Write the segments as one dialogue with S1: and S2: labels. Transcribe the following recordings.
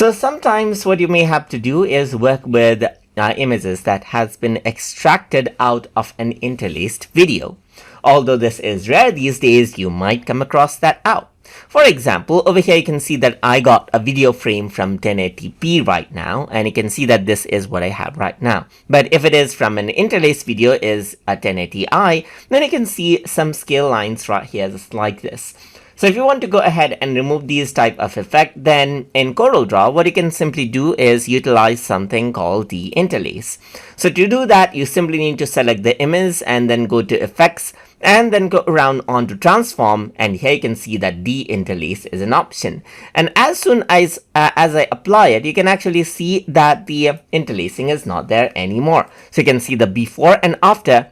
S1: So sometimes what you may have to do is work with images that has been extracted out of an interlaced video. Although this is rare these days, you might come across that out. For example, over here you can see that I got a video frame from 1080p right now, and you can see that this is what I have right now. But if it is from an interlaced video is a 1080i, then you can see some scale lines right here just like this. So if you want to go ahead and remove these type of effect, then in Corel Draw, what you can simply do is utilize something called Deinterlace. So to do that, you simply need to select the image and then go to effects and then go around onto transform, and here you can see that Deinterlace is an option. And as soon as I apply it, you can actually see that the interlacing is not there anymore. So you can see the before and after,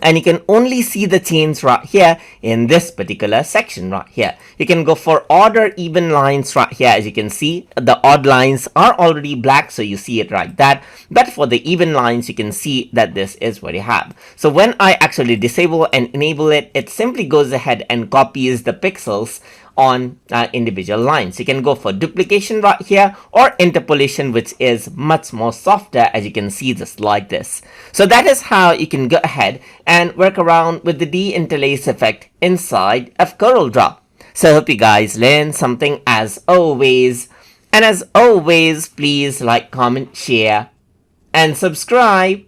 S1: and you can only see the change right here in this particular section right here. You can go for odd or even lines right here. As you can see, the odd lines are already black, so you see it like that. But for the even lines, you can see that this is what you have. So when I actually disable and enable it, it simply goes ahead and copies the pixels on individual lines. You can go for duplication right here or interpolation, which is much more softer, as you can see just like this. So that is how you can go ahead and work around with the Deinterlace effect inside of Corel Draw. So I hope you guys learned something as always. And as always, please like, comment, share, and subscribe.